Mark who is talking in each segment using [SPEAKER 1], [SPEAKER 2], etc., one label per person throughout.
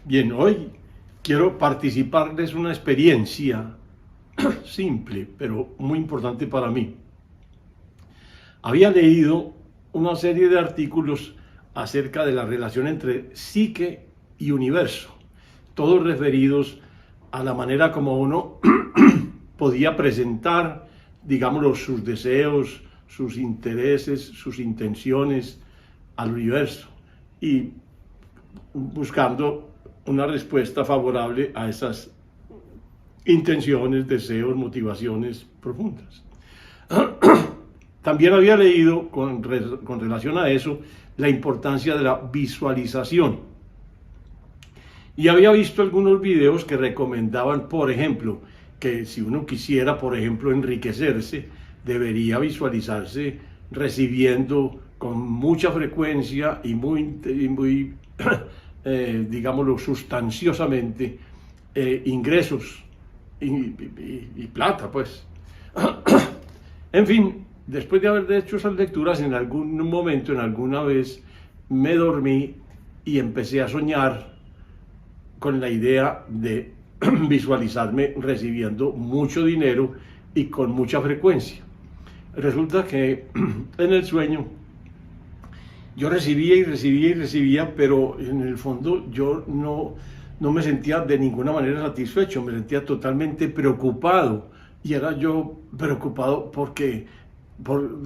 [SPEAKER 1] Bien, hoy quiero participarles una experiencia simple, pero muy importante para mí. Había leído una serie de artículos acerca de la relación entre psique y universo, todos referidos a la manera como uno podía presentar, digámoslo, sus deseos, sus intereses, sus intenciones al universo y buscando una respuesta favorable a esas intenciones, deseos, motivaciones profundas. También había leído con relación a eso la importancia de la visualización. Y había visto algunos videos que recomendaban, por ejemplo, que si uno quisiera, por ejemplo, enriquecerse, debería visualizarse recibiendo con mucha frecuencia y muy digámoslo, sustanciosamente, ingresos y plata, pues. En fin, después de haber hecho esas lecturas, en algún momento, en alguna vez, me dormí y empecé a soñar con la idea de visualizarme recibiendo mucho dinero y con mucha frecuencia. Resulta que en el sueño yo recibía y recibía y recibía, pero en el fondo yo no me sentía de ninguna manera satisfecho, me sentía totalmente preocupado. Y era yo preocupado por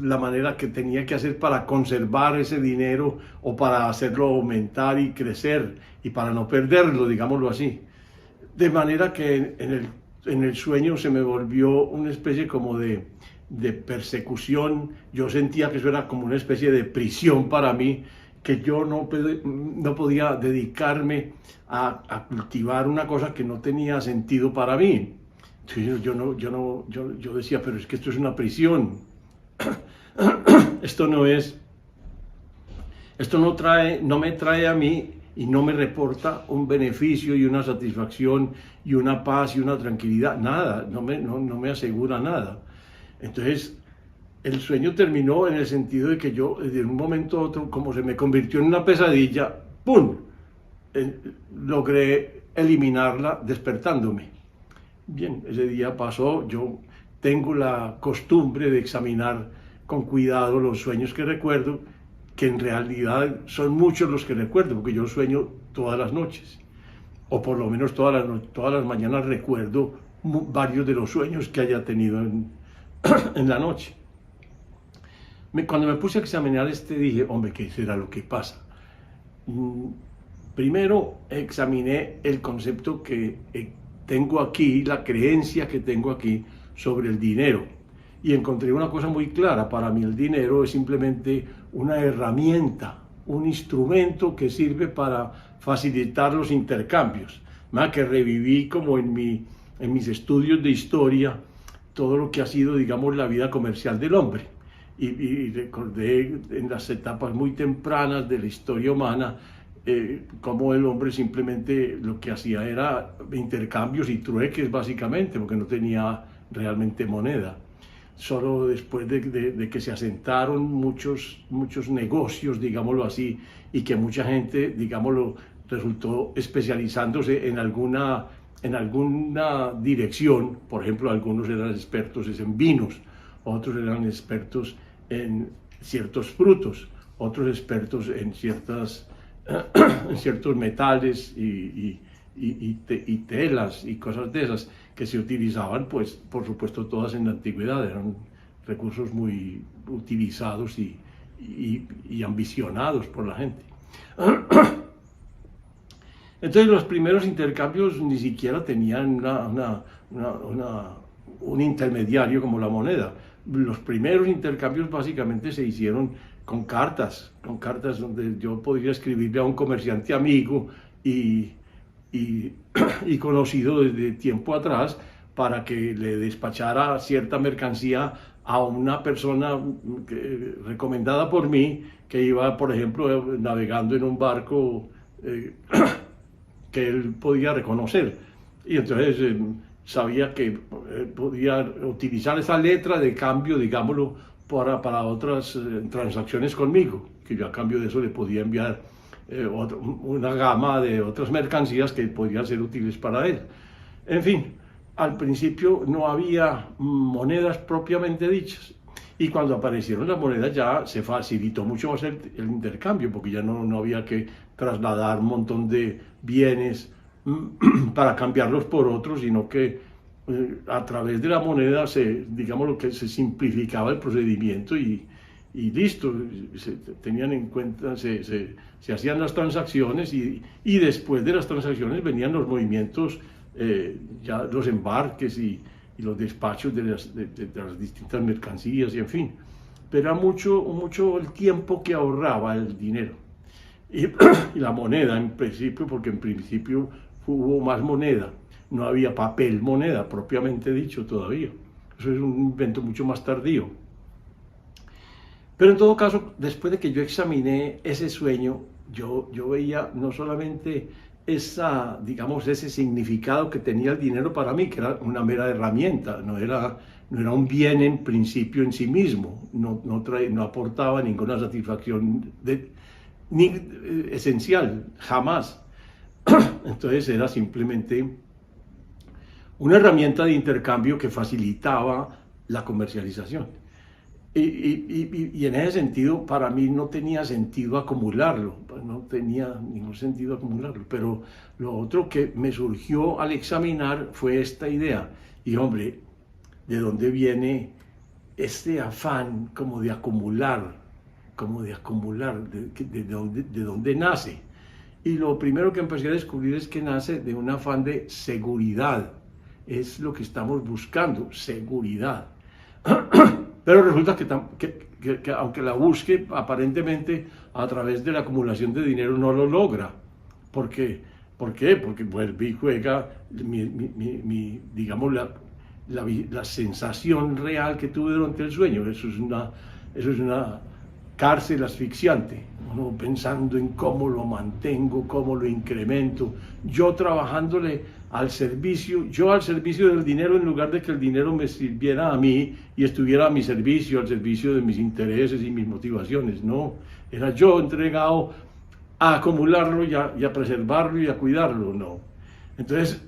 [SPEAKER 1] la manera que tenía que hacer para conservar ese dinero o para hacerlo aumentar y crecer y para no perderlo, digámoslo así. De manera que en el sueño se me volvió una especie como de persecución. Yo sentía que eso era como una especie de prisión para mí, que yo no podía dedicarme a cultivar una cosa que no tenía sentido para mí. Entonces yo decía, pero es que esto es una prisión. Esto no me trae a mí y no me reporta un beneficio y una satisfacción y una paz y una tranquilidad, nada, no me asegura nada. Entonces, el sueño terminó en el sentido de que yo, de un momento a otro, como se me convirtió en una pesadilla, ¡pum!, logré eliminarla despertándome. Bien, ese día pasó, yo tengo la costumbre de examinar con cuidado los sueños que recuerdo, que en realidad son muchos los que recuerdo, porque yo sueño todas las noches, o por lo menos todas las mañanas recuerdo varios de los sueños que haya tenido en la noche. Cuando me puse a examinar dije, hombre, ¿qué será lo que pasa? Primero examiné el concepto que tengo aquí, la creencia que tengo aquí sobre el dinero, y encontré una cosa muy clara. Para mí el dinero es simplemente una herramienta, un instrumento que sirve para facilitar los intercambios. Más que reviví como en mis estudios de historia todo lo que ha sido, digamos, la vida comercial del hombre. Y recordé en las etapas muy tempranas de la historia humana cómo el hombre simplemente lo que hacía era intercambios y trueques, básicamente, porque no tenía realmente moneda. Solo después de que se asentaron muchos negocios, digámoslo así, y que mucha gente, digámoslo, resultó especializándose en alguna dirección. Por ejemplo, algunos eran expertos en vinos, otros eran expertos en ciertos frutos, otros expertos en ciertos metales y telas y cosas de esas que se utilizaban, pues por supuesto todas en la antigüedad, eran recursos muy utilizados y ambicionados por la gente. Entonces los primeros intercambios ni siquiera tenían un intermediario como la moneda. Los primeros intercambios básicamente se hicieron con cartas donde yo podría escribirle a un comerciante amigo y conocido desde tiempo atrás para que le despachara cierta mercancía a una persona recomendada por mí, que iba, por ejemplo, navegando en un barco que él podía reconocer. Y entonces sabía que podía utilizar esa letra de cambio, digámoslo, para otras transacciones conmigo, que yo a cambio de eso le podía enviar una gama de otras mercancías que podrían ser útiles para él. En fin, al principio no había monedas propiamente dichas. Y cuando aparecieron las monedas ya se facilitó mucho más el intercambio, porque ya no había que trasladar un montón de bienes para cambiarlos por otros, sino que a través de la moneda digamos lo que se simplificaba el procedimiento y listo, se tenían en cuenta, se hacían las transacciones y después de las transacciones venían los movimientos, ya los embarques y los despachos de las distintas mercancías y en fin. Pero era mucho el tiempo que ahorraba el dinero. Y la moneda en principio, porque en principio hubo más moneda, no había papel moneda propiamente dicho todavía. Eso es un invento mucho más tardío. Pero en todo caso, después de que yo examiné ese sueño, yo veía no solamente ese significado que tenía el dinero para mí, que era una mera herramienta, no era un bien en principio en sí mismo, no aportaba ninguna satisfacción esencial, jamás. Entonces era simplemente una herramienta de intercambio que facilitaba la comercialización. Y en ese sentido, para mí no tenía sentido acumularlo, no tenía ningún sentido acumularlo. Pero lo otro que me surgió al examinar fue esta idea. Y hombre, ¿de dónde viene este afán como de acumular? ¿De dónde nace? Y lo primero que empecé a descubrir es que nace de un afán de seguridad. Es lo que estamos buscando, seguridad. Pero resulta que aunque la busque aparentemente a través de la acumulación de dinero no lo logra. ¿Por qué? Porque vuelve y juega digamos la sensación real que tuve durante el sueño. Eso es una cárcel asfixiante. Uno pensando en cómo lo mantengo, cómo lo incremento, yo trabajándole al servicio del dinero en lugar de que el dinero me sirviera a mí y estuviera a mi servicio, al servicio de mis intereses y mis motivaciones. No, era yo entregado a acumularlo y a preservarlo y a cuidarlo. No. Entonces,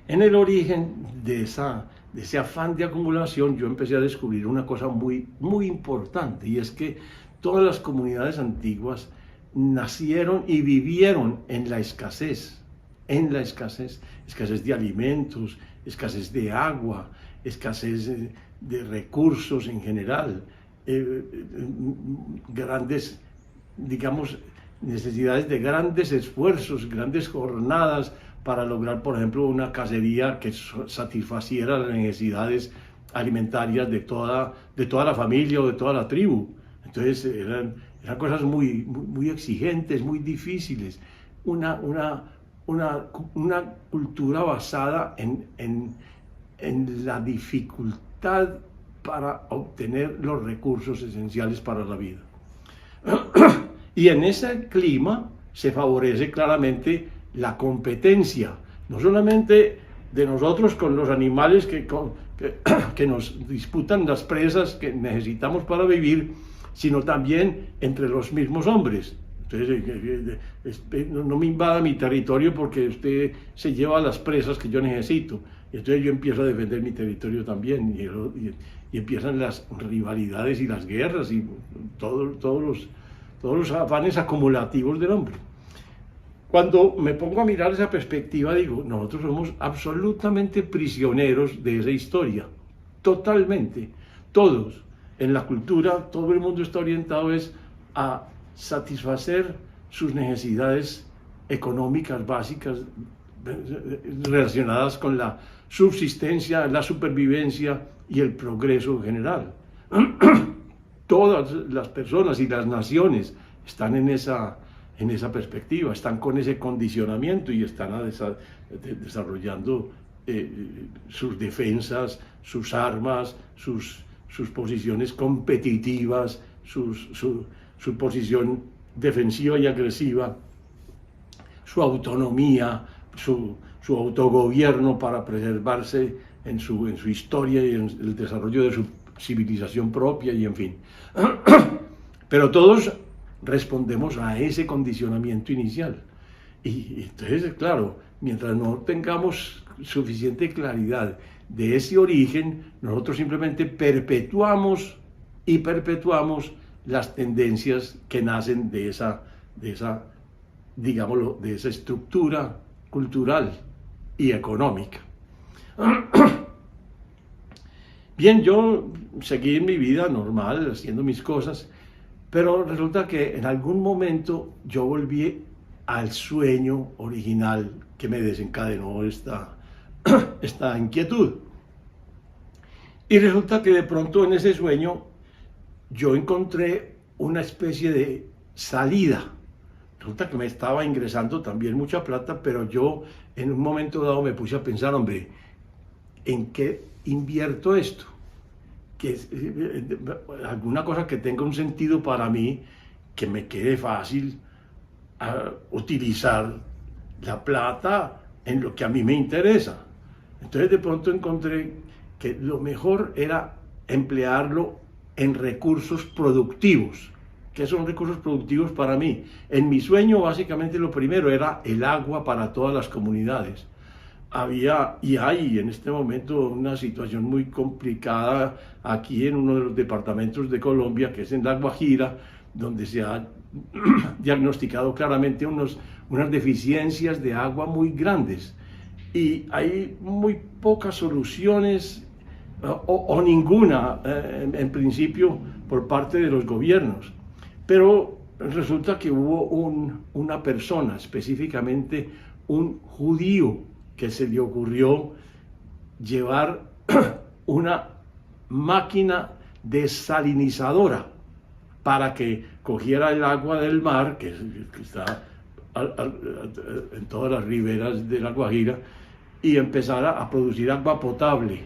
[SPEAKER 1] en el origen de ese afán de acumulación, yo empecé a descubrir una cosa muy, muy importante, y es que todas las comunidades antiguas nacieron y vivieron en la escasez, escasez de alimentos, escasez de agua, escasez de recursos en general, grandes, digamos, necesidades de grandes esfuerzos, grandes jornadas para lograr, por ejemplo, una cacería que satisfaciera las necesidades alimentarias de toda la familia o de toda la tribu. Entonces eran cosas muy, muy exigentes, muy difíciles. Una cultura basada en la dificultad para obtener los recursos esenciales para la vida. Y en ese clima se favorece claramente la competencia, no solamente de nosotros con los animales que nos disputan las presas que necesitamos para vivir, sino también entre los mismos hombres. Entonces, no me invada mi territorio porque usted se lleva las presas que yo necesito. Entonces yo empiezo a defender mi territorio también y empiezan las rivalidades y las guerras y todos los afanes acumulativos del hombre. Cuando me pongo a mirar esa perspectiva, digo, nosotros somos absolutamente prisioneros de esa historia, totalmente, todos. En la cultura, todo el mundo está orientado a satisfacer sus necesidades económicas básicas relacionadas con la subsistencia, la supervivencia y el progreso general. Todas las personas y las naciones están en esa perspectiva, están con ese condicionamiento y están desarrollando sus defensas, sus armas, sus posiciones competitivas, su posición defensiva y agresiva, su autonomía, su autogobierno para preservarse en su historia y en el desarrollo de su civilización propia y en fin. Pero todos respondemos a ese condicionamiento inicial. Y entonces, claro, mientras no tengamos suficiente claridad de ese origen, nosotros simplemente perpetuamos y perpetuamos las tendencias que nacen de esa, digámoslo, de esa estructura cultural y económica. Bien, yo seguí en mi vida normal, haciendo mis cosas, pero resulta que en algún momento yo volví al sueño original que me desencadenó esta inquietud. Y resulta que de pronto en ese sueño yo encontré una especie de salida. Resulta que me estaba ingresando también mucha plata, pero yo en un momento dado me puse a pensar, hombre, ¿en qué invierto esto? Que alguna cosa que tenga un sentido para mí, que me quede fácil utilizar la plata en lo que a mí me interesa. Entonces de pronto encontré que lo mejor era emplearlo en recursos productivos. ¿Qué son recursos productivos para mí? En mi sueño básicamente lo primero era el agua para todas las comunidades. Había y hay en este momento una situación muy complicada aquí en uno de los departamentos de Colombia, que es en La Guajira, donde se ha diagnosticado claramente unas deficiencias de agua muy grandes y hay muy pocas soluciones o ninguna en principio por parte de los gobiernos, pero resulta que hubo una persona, específicamente un judío, que se le ocurrió llevar una máquina desalinizadora para que cogiera el agua del mar, que está en todas las riberas de La Guajira, y empezara a producir agua potable.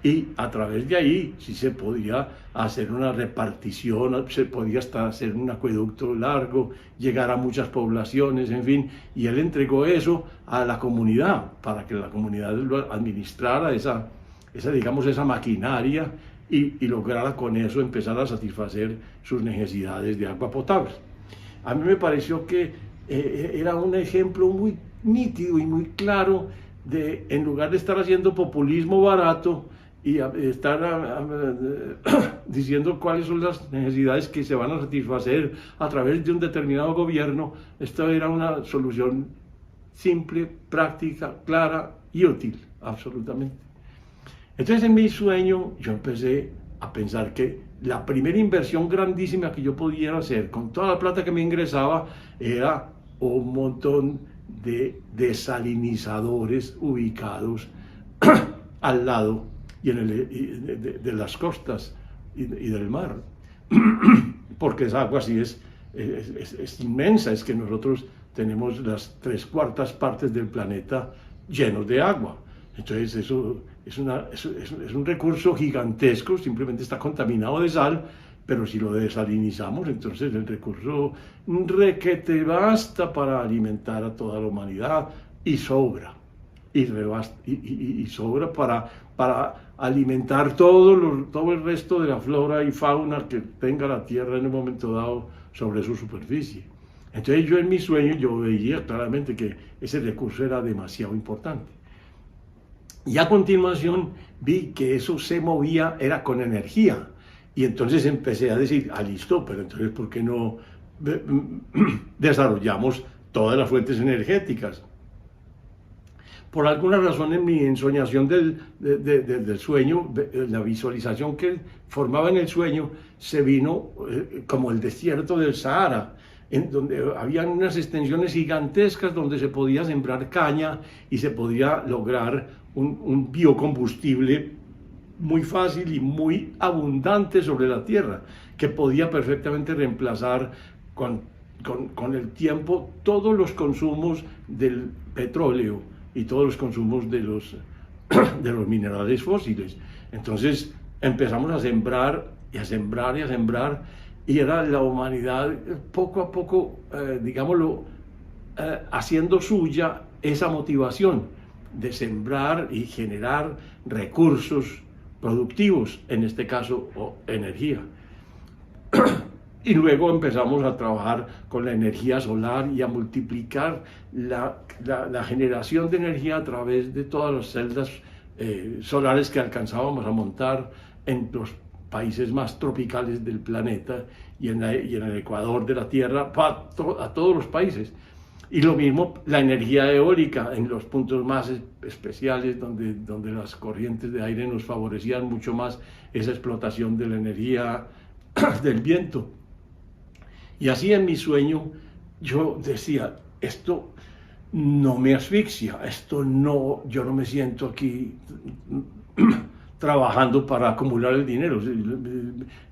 [SPEAKER 1] Y a través de ahí sí se podía hacer una repartición, se podía hasta hacer un acueducto largo, llegar a muchas poblaciones, en fin, y él entregó eso a la comunidad, para que la comunidad lo administrara esa maquinaria, y lograra con eso empezar a satisfacer sus necesidades de agua potable. A mí me pareció que era un ejemplo muy nítido y muy claro de, en lugar de estar haciendo populismo barato y estar diciendo cuáles son las necesidades que se van a satisfacer a través de un determinado gobierno, esto era una solución simple, práctica, clara y útil, absolutamente. Entonces en mi sueño yo empecé a pensar que la primera inversión grandísima que yo pudiera hacer con toda la plata que me ingresaba era un montón de desalinizadores ubicados al lado y de las costas y del mar, porque esa agua sí es inmensa, es que nosotros tenemos las 3/4 partes del planeta llenos de agua. Entonces eso es un recurso gigantesco, simplemente está contaminado de sal, pero si lo desalinizamos, entonces el recurso requete basta para alimentar a toda la humanidad y sobra, y sobra para alimentar todo el resto de la flora y fauna que tenga la Tierra en un momento dado sobre su superficie. Entonces yo en mi sueño yo veía claramente que ese recurso era demasiado importante. Y a continuación vi que eso se movía, era con energía. Y entonces empecé a decir, listo, pero entonces ¿por qué no desarrollamos todas las fuentes energéticas? Por alguna razón en mi ensoñación del sueño, la visualización que formaba en el sueño, se vino como el desierto del Sahara, en donde habían unas extensiones gigantescas donde se podía sembrar caña y se podía lograr un biocombustible muy fácil y muy abundante sobre la tierra, que podía perfectamente reemplazar con el tiempo todos los consumos del petróleo y todos los consumos de los minerales fósiles. Entonces empezamos a sembrar y a sembrar y a sembrar, y era la humanidad poco a poco, haciendo suya esa motivación de sembrar y generar recursos productivos, en este caso, o energía. Y luego empezamos a trabajar con la energía solar y a multiplicar la generación de energía a través de todas las celdas solares que alcanzábamos a montar en los países más tropicales del planeta y en el ecuador de la Tierra, a todos los países. Y lo mismo la energía eólica en los puntos más especiales donde las corrientes de aire nos favorecían mucho más esa explotación de la energía del viento. Y así en mi sueño yo decía, esto no me asfixia, esto no, yo no me siento aquí trabajando para acumular el dinero,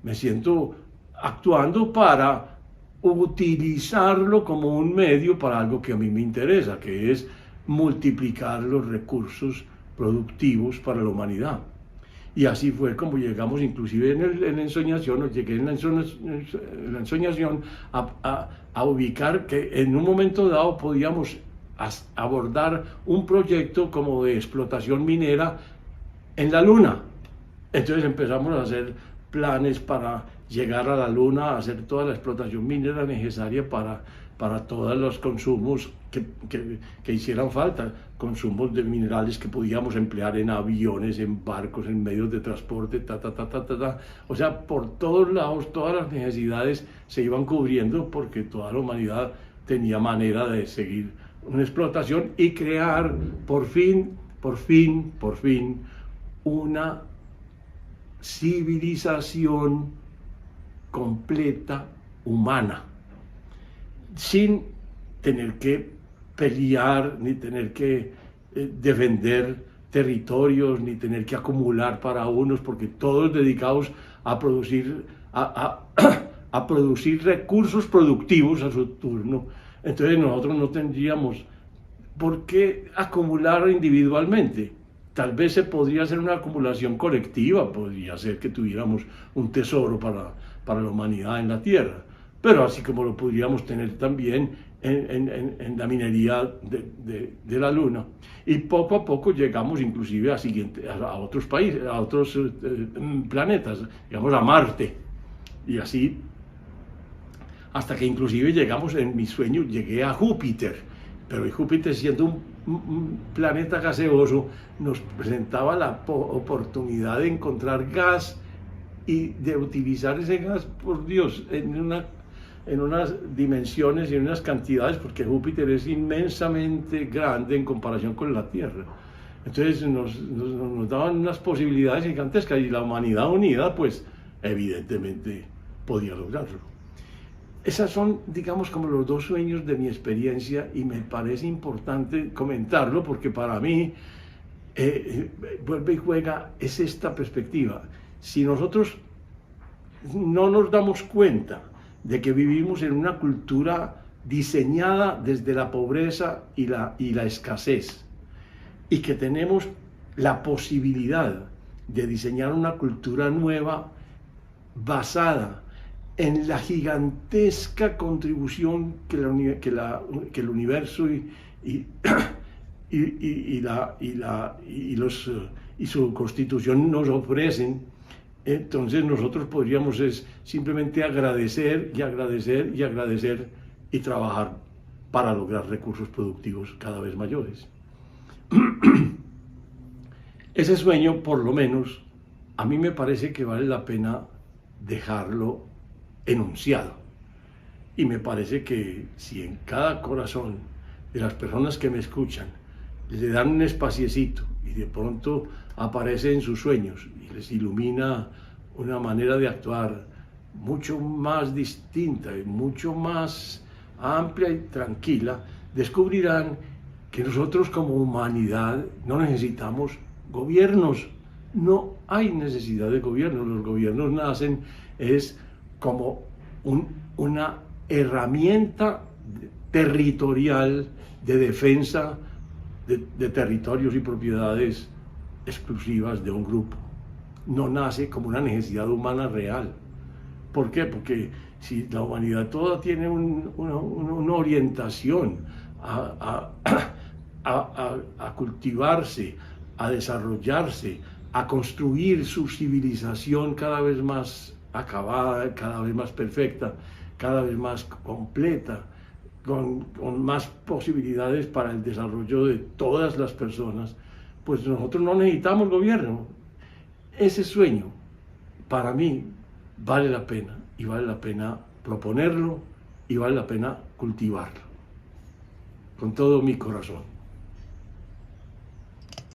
[SPEAKER 1] me siento actuando para utilizarlo como un medio para algo que a mí me interesa, que es multiplicar los recursos productivos para la humanidad. Y así fue como llegamos, inclusive en la ensoñación, llegué en la ensoñación a ubicar que en un momento dado podíamos abordar un proyecto como de explotación minera en la Luna. Entonces empezamos a hacer planes para llegar a la Luna, a hacer toda la explotación minera necesaria para todos los consumos que hicieran falta, consumos de minerales que podíamos emplear en aviones, en barcos, en medios de transporte, O sea, por todos lados, todas las necesidades se iban cubriendo porque toda la humanidad tenía manera de seguir una explotación y crear por fin, una civilización completa humana, sin tener que pelear, ni tener que defender territorios, ni tener que acumular para unos, porque todos dedicados a producir, a producir recursos productivos a su turno. Entonces nosotros no tendríamos por qué acumular individualmente. Tal vez se podría hacer una acumulación colectiva, podría ser que tuviéramos un tesoro para la humanidad en la Tierra, pero así como lo podríamos tener también en la minería de la Luna. Y poco a poco llegamos inclusive a otros países, a otros planetas, digamos a Marte, y así hasta que inclusive llegamos, en mi sueño, llegué a Júpiter, pero Júpiter, siendo un planeta gaseoso, nos presentaba la oportunidad de encontrar gas y de utilizar ese gas, por Dios, en unas dimensiones y en unas cantidades, porque Júpiter es inmensamente grande en comparación con la Tierra. Entonces nos daban unas posibilidades gigantescas y la humanidad unida, pues evidentemente podía lograrlo. Esas son, digamos, como los dos sueños de mi experiencia y me parece importante comentarlo porque para mí, vuelve y juega, es esta perspectiva. Si nosotros no nos damos cuenta de que vivimos en una cultura diseñada desde la pobreza y la escasez y que tenemos la posibilidad de diseñar una cultura nueva basada en la gigantesca contribución que el universo y su constitución nos ofrecen, entonces nosotros podríamos simplemente agradecer y trabajar para lograr recursos productivos cada vez mayores. Ese sueño, por lo menos, a mí me parece que vale la pena dejarlo enunciado. Y me parece que si en cada corazón de las personas que me escuchan le dan un espaciecito y de pronto aparece en sus sueños y les ilumina una manera de actuar mucho más distinta y mucho más amplia y tranquila, descubrirán que nosotros como humanidad no necesitamos gobiernos. No hay necesidad de gobiernos. Los gobiernos nacen como una herramienta territorial de defensa de territorios y propiedades exclusivas de un grupo. No nace como una necesidad humana real. ¿Por qué? Porque si la humanidad toda tiene una orientación a cultivarse, a desarrollarse, a construir su civilización cada vez más acabada, cada vez más perfecta, cada vez más completa, con más posibilidades para el desarrollo de todas las personas, pues nosotros no necesitamos gobierno. Ese sueño, para mí, vale la pena, y vale la pena proponerlo, y vale la pena cultivarlo, con todo mi corazón.